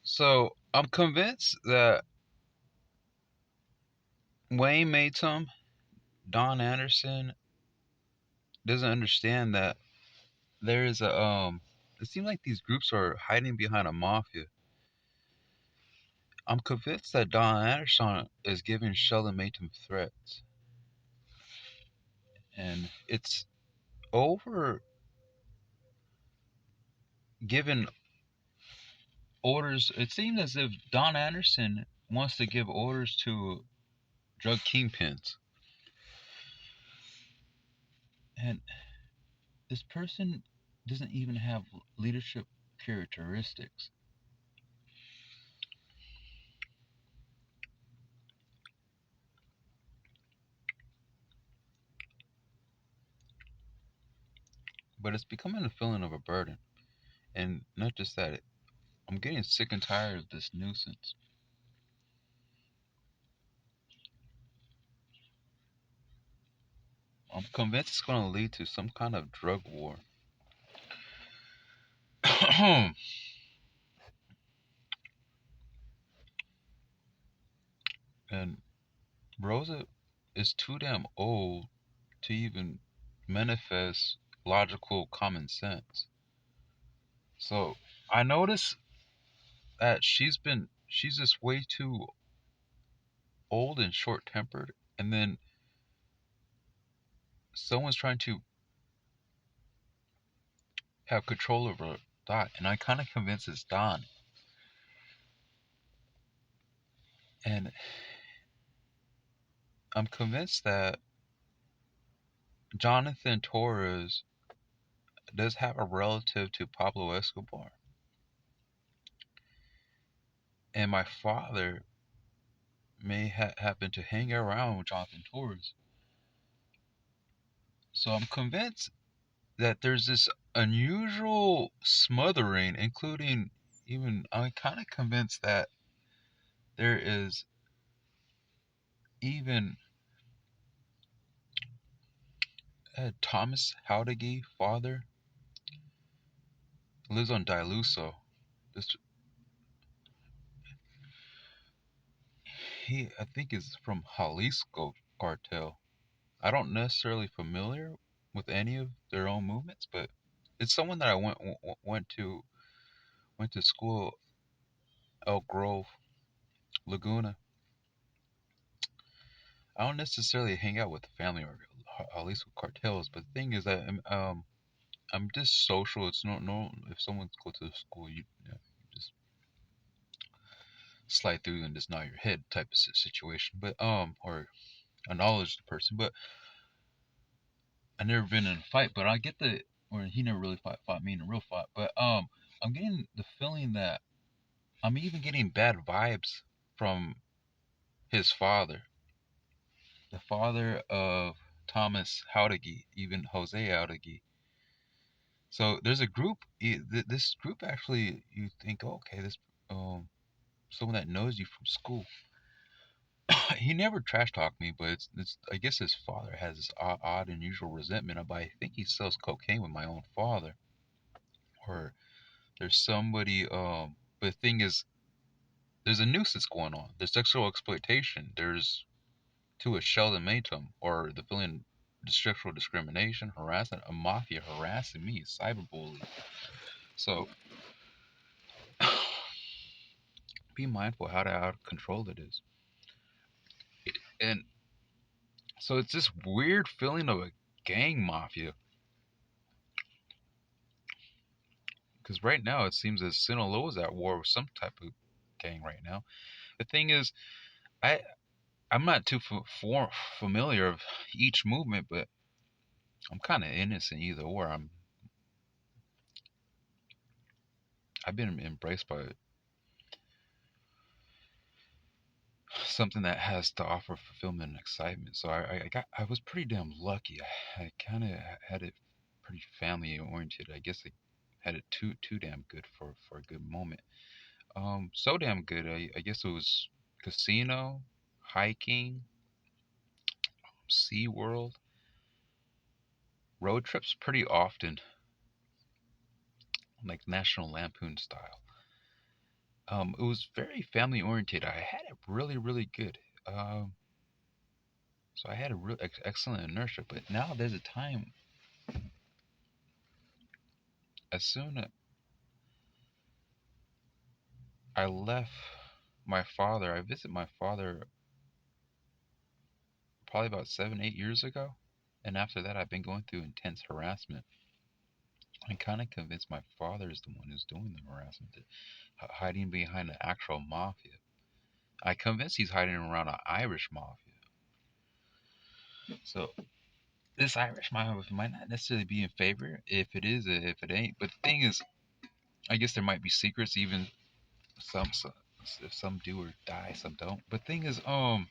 So I'm convinced that Wayne Maytum, Don Anderson doesn't understand that there is a it seems like these groups are hiding behind a mafia. I'm convinced that Don Anderson is giving Sheldon Maytum threats, and it's over giving orders. It seems as if Don Anderson wants to give orders to drug kingpins, and this person doesn't even have leadership characteristics. But it's becoming a feeling of a burden. And not just that, I'm getting sick and tired of this nuisance. I'm convinced it's going to lead to some kind of drug war. And Rosa is too damn old to even manifest logical common sense. So I notice that she's just way too old and short tempered. And then someone's trying to have control over Dot. And I kind of convinced it's Don. And I'm convinced that Jonathan Torres does have a relative to Pablo Escobar, and my father may happen to hang around with Jonathan Torres. So I'm convinced that there's this unusual smothering, including even I'm kind of convinced that there is even Thomas Howdegi, father, lives on Diluso. This he I think is from Jalisco cartel. I don't necessarily familiar with any of their own movements, but it's someone that I went to school Elk Grove, Laguna. I don't necessarily hang out with the family or at least with cartels, but the thing is that I'm just social. It's no if someone go to the school, you just slide through and just nod your head type of situation. But or acknowledge the person. But I never been in a fight. But I get the or he never really fought me in a real fight. But I'm getting the feeling that I'm even getting bad vibes from his father, the father of Thomas Howdegi, even Jose Howdegi. So there's a group. This group actually, you think, oh, okay, this someone that knows you from school. He never trash talked me, but it's I guess his father has this odd, unusual resentment about. I think he sells cocaine with my own father, or there's somebody. But the thing is, there's a nuisance going on. There's sexual exploitation. There's to a Sheldon Maytum or the feeling sexual discrimination, harassment, a mafia harassing me, cyberbullying. So be mindful how out of control it is. And so it's this weird feeling of a gang mafia. Because right now it seems as Sinaloa is at war with some type of gang right now. The thing is, I I'm not too familiar of each movement, but I'm kind of innocent either or. I've been embraced by something that has to offer fulfillment and excitement. So I was pretty damn lucky. I kind of had it pretty family oriented. I guess I had it too damn good for a good moment. So damn good. I guess it was casino, hiking, Sea World, road trips pretty often, like National Lampoon style. It was very family oriented. I had it really, really good. Um, so I had a real excellent inertia. But now there's a time as soon as I left my father, I visited my father probably about 7, 8 years ago. And after that, I've been going through intense harassment. I'm kind of convinced my father is the one who's doing the harassment, hiding behind the actual mafia. I convinced he's hiding around an Irish mafia. So this Irish mafia might not necessarily be in favor. If it is, if it ain't. But the thing is, I guess there might be secrets. Even some if some do or die, some don't. But the thing is, I'm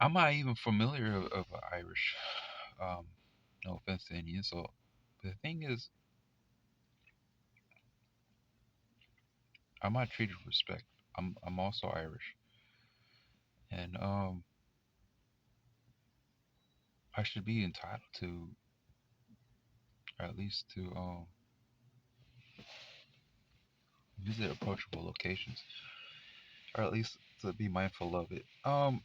not even familiar of Irish. Um, no offense to any insult. But the thing is, I'm not treated with respect. I'm also Irish, and I should be entitled to, or at least to visit approachable locations, or at least to be mindful of it.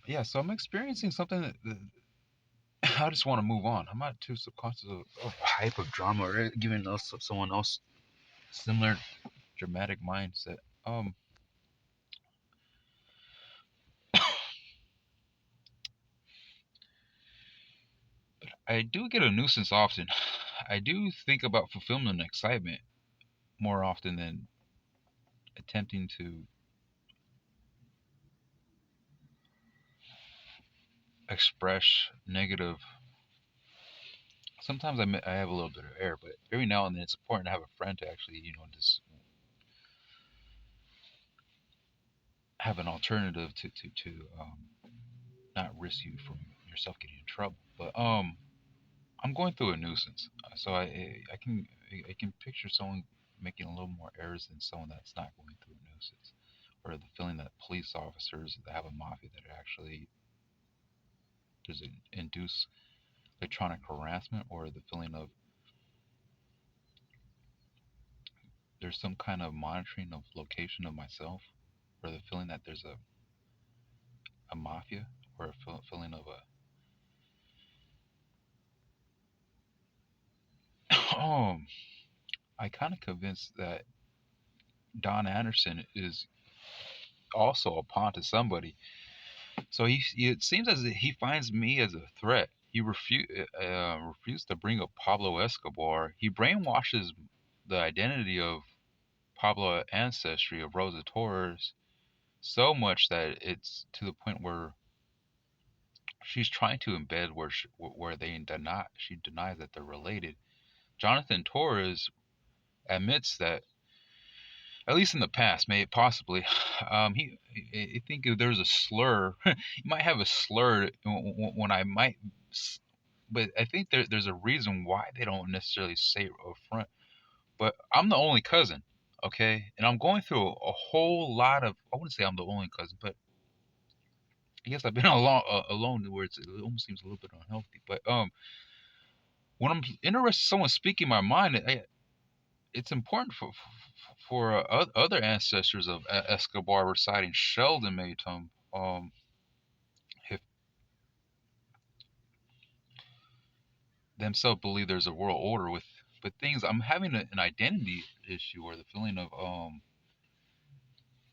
Yeah. So I'm experiencing something that I just want to move on. I'm not too subconscious of hype of drama or giving us someone else similar dramatic mindset. Um, I do get a nuisance often. I do think about fulfillment and excitement more often than attempting to express negative. Sometimes I have a little bit of air, but every now and then it's important to have a friend to actually, just have an alternative to not risk you from yourself getting in trouble. But I'm going through a nuisance, so I can picture someone making a little more errors than someone that's not going through a nuisance, or the feeling that police officers that have a mafia that are actually does it induce electronic harassment, or the feeling of there's some kind of monitoring of location of myself, or the feeling that there's a mafia, or a feeling of a I kind of convinced that Don Anderson is also a pawn to somebody. So it seems as if he finds me as a threat. He refused to bring up Pablo Escobar. He brainwashes the identity of Pablo ancestry of Rosa Torres so much that it's to the point where she's trying to embed where they deny she denies that they're related. Jonathan Torres admits that, at least in the past, may possibly, I think if there's a slur, you might have a slur when I might, but I think there's a reason why they don't necessarily say it up front. But I'm the only cousin, okay, and I'm going through a whole lot of. I wouldn't say I'm the only cousin, but I guess I've been alone where it almost seems a little bit unhealthy. But when I'm interested in someone speaking my mind, it's important for other ancestors of Escobar reciting Sheldon Maytum, if themselves believe there's a world order with. But things I'm having an identity issue, or the feeling of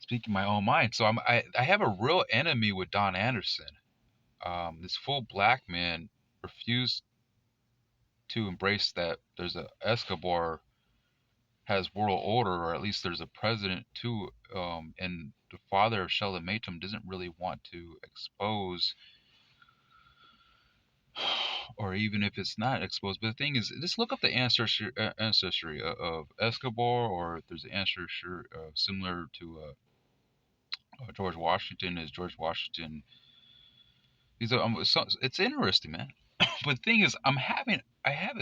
speaking my own mind. So I have a real enemy with Don Anderson. This full black man refused to embrace that there's a Escobar has world order, or at least there's a president too. And the father of Sheldon Maytum doesn't really want to expose, or even if it's not exposed. But the thing is, just look up the ancestry of Escobar, or if there's an ancestry similar to George Washington. Is George Washington? It's interesting, man. But the thing is, I have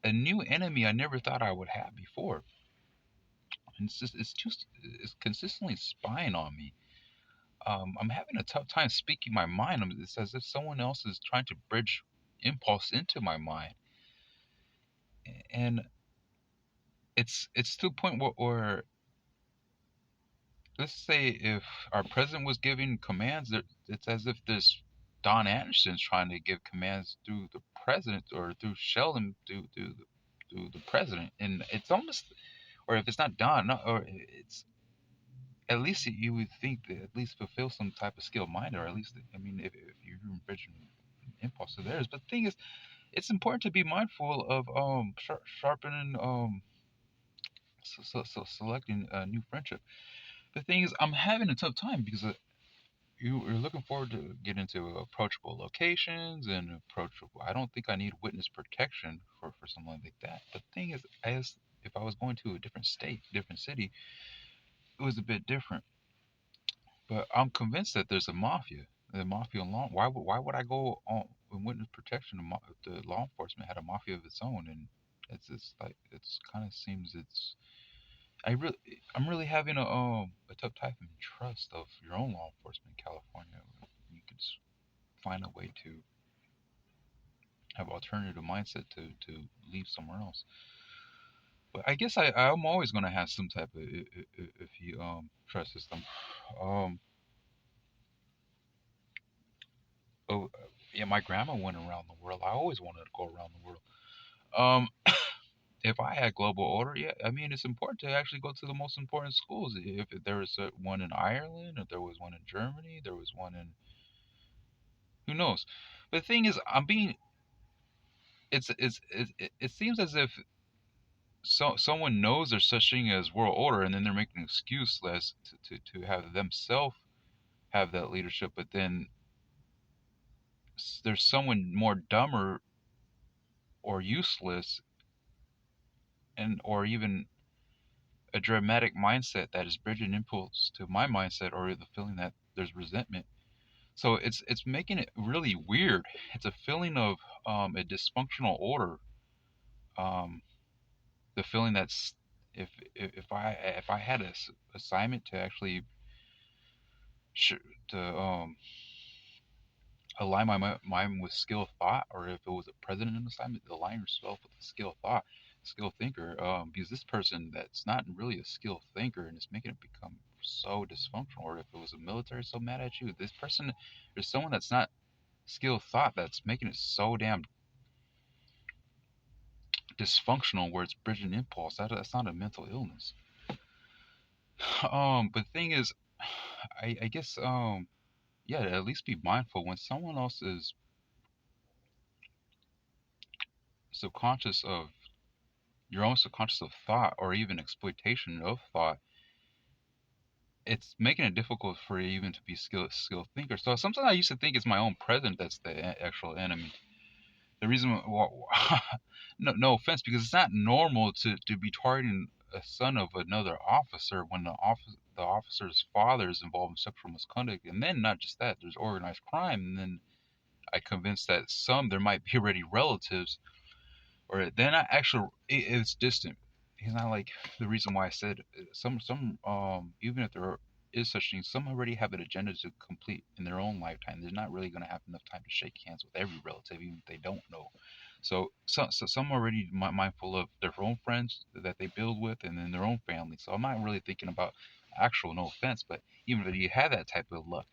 a new enemy I never thought I would have before. And it's consistently spying on me. I'm having a tough time speaking my mind. It's as if someone else is trying to bridge impulse into my mind, and it's to a point where let's say if our president was giving commands, it's as if this Don Anderson's trying to give commands through the president or through Sheldon through the president, and it's almost, or if it's not Don, no, or it's at least you would think that at least fulfill some type of skill mind, or at least I mean, if you're envisioning impulse to theirs. But the thing is, it's important to be mindful of sharpening selecting a new friendship. The thing is, I'm having a tough time because you're looking forward to get into approachable locations and approachable. I don't think I need witness protection for someone like that. But the thing is, as if I was going to a different state, different city, it was a bit different. But I'm convinced that there's a mafia. The mafia law. Why would I go on in witness protection? The law enforcement had a mafia of its own, and it's just like it's kind of seems it's. I really, I'm really having a tough time in trust of your own law enforcement in California. You could find a way to have alternative mindset to leave somewhere else. But I guess I'm always gonna have some type of if you trust system. Um oh yeah, my grandma went around the world. I always wanted to go around the world. Um if I had global order, yeah, I mean it's important to actually go to the most important schools. If there was one in Ireland, or there was one in Germany, there was one in who knows. But the thing is, I'm being it seems as if someone knows there's such thing as world order, and then they're making an excuse less to have themselves have that leadership, but then there's someone more dumber or useless, and or even a dramatic mindset that is bridging impulse to my mindset, or the feeling that there's resentment. So it's making it really weird. It's a feeling of a dysfunctional order. um the feeling that's if I had a assignment to actually sh- to align my mind with skill of thought, or if it was a president in assignment, to align yourself with a skill of thought, skill thinker. Because this person that's not really a skill thinker and it's making it become so dysfunctional, or if it was a military so mad at you, this person, there's someone that's not skill thought that's making it so damn dysfunctional where it's bridging impulse. That's not a mental illness. But the thing is, I guess yeah, at least be mindful when someone else is subconscious of your own subconscious of thought, or even exploitation of thought. It's making it difficult for you even to be skilled thinker. So sometimes I used to think it's my own president that's the actual enemy. The reason, no offense, because it's not normal to be targeting a son of another officer when the officer's father is involved in sexual misconduct, and then not just that, there's organized crime, and then I convinced that some there might be already relatives, or they're not actual. It's distant. He's not like the reason why I said some even if there is such things, some already have an agenda to complete in their own lifetime. They're not really going to have enough time to shake hands with every relative, even if they don't know. So some already mindful of their own friends that they build with, and then their own family. So I'm not really thinking about actual, no offense, but even if you have that type of luck,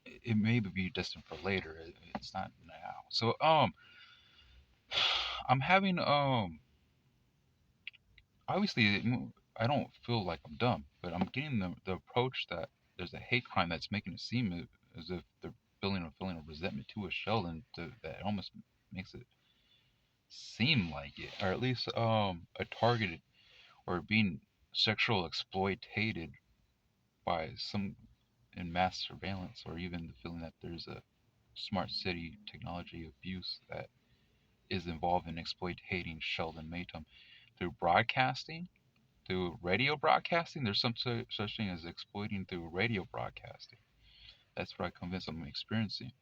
it may be destined for later. It's not now. So I'm having obviously I don't feel like I'm dumb, but I'm getting the approach that there's a hate crime that's making it seem as if they're building a feeling of resentment to a Sheldon that almost makes it seem like it, or at least a targeted or being sexual exploited by some in mass surveillance, or even the feeling that there's a smart city technology abuse that is involved in exploiting Sheldon Maytum through broadcasting, through radio broadcasting. There's some such thing as exploiting through radio broadcasting. That's what I'm convinced I'm experiencing.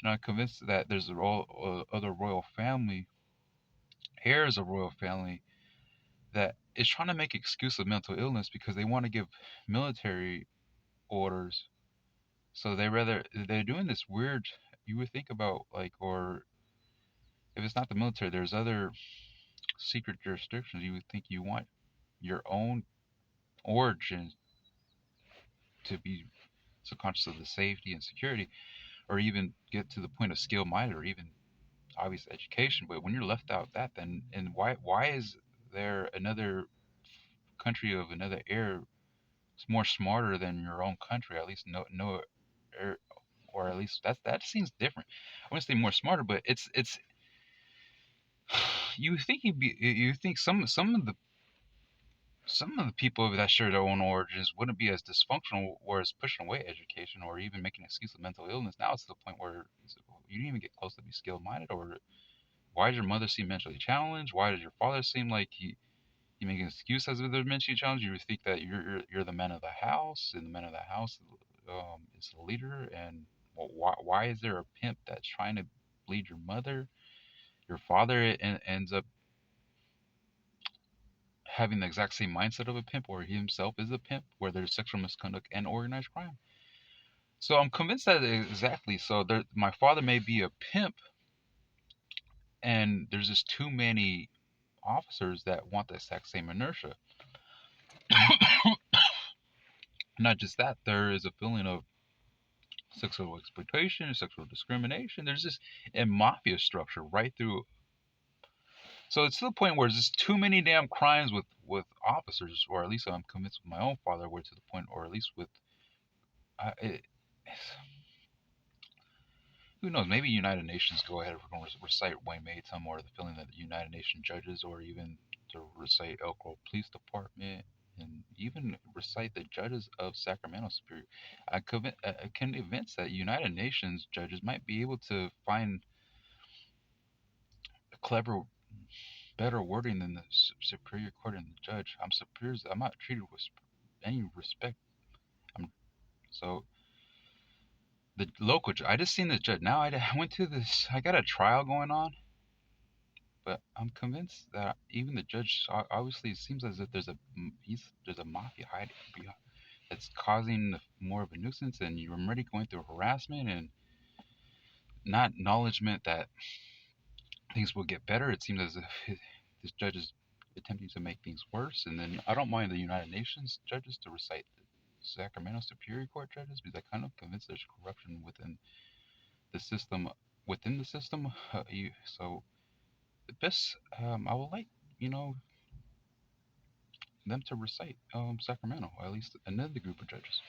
And I'm convinced that there's a other royal family, heirs of royal family, that is trying to make excuse of mental illness because they want to give military orders. So they're doing this weird. You would think about like, or if it's not the military, there's other secret jurisdictions you would think you want your own origin to be subconscious of the safety and security, or even get to the point of skill minded, or even obvious education. But when you're left out that, then and why is there another country of another era more smarter than your own country? At least no, er, or at least that seems different. I wouldn't say more smarter, but it's you think some of the people that share their own origins wouldn't be as dysfunctional, whereas pushing away education or even making an excuse of mental illness. Now it's to the point where you didn't even get close to be skilled minded. Or why does your mother seem mentally challenged? Why does your father seem like he make an excuse as if they're mentally challenged? You would think that you're the man of the house, and the man of the house is the leader. And well, why is there a pimp that's trying to bleed your mother? Your father ends up having the exact same mindset of a pimp, or he himself is a pimp, where there's sexual misconduct and organized crime. So I'm convinced that exactly. So my father may be a pimp, and there's just too many officers that want the exact same inertia. Not just that, there is a feeling of sexual exploitation, sexual discrimination. There's just a mafia structure right through. So it's to the point where there's just too many damn crimes with officers, or at least I'm convinced with my own father, where to the point, or at least with it, who knows? Maybe United Nations go ahead if we're going to recite Wayne Maytum, or the feeling that the United Nations judges, or even to recite Elk Grove Police Department, and even recite the judges of Sacramento Superior. I can evince that United Nations judges might be able to find a clever, better wording than the Superior Court and the judge. I'm superior. I'm not treated with any respect. I'm so the local. I just seen the judge. Now I went to this. I got a trial going on. But I'm convinced that even the judge, obviously, it seems as if there's a mafia hiding behind that's causing more of a nuisance, and you're already going through harassment and not acknowledgement that things will get better. It seems as if this judge is attempting to make things worse. And then I don't mind the United Nations judges to recite the Sacramento Superior Court judges, because I kind of convinced there's corruption the system, within the system. So the best, I would like, you know, them to recite Sacramento, or at least another group of judges.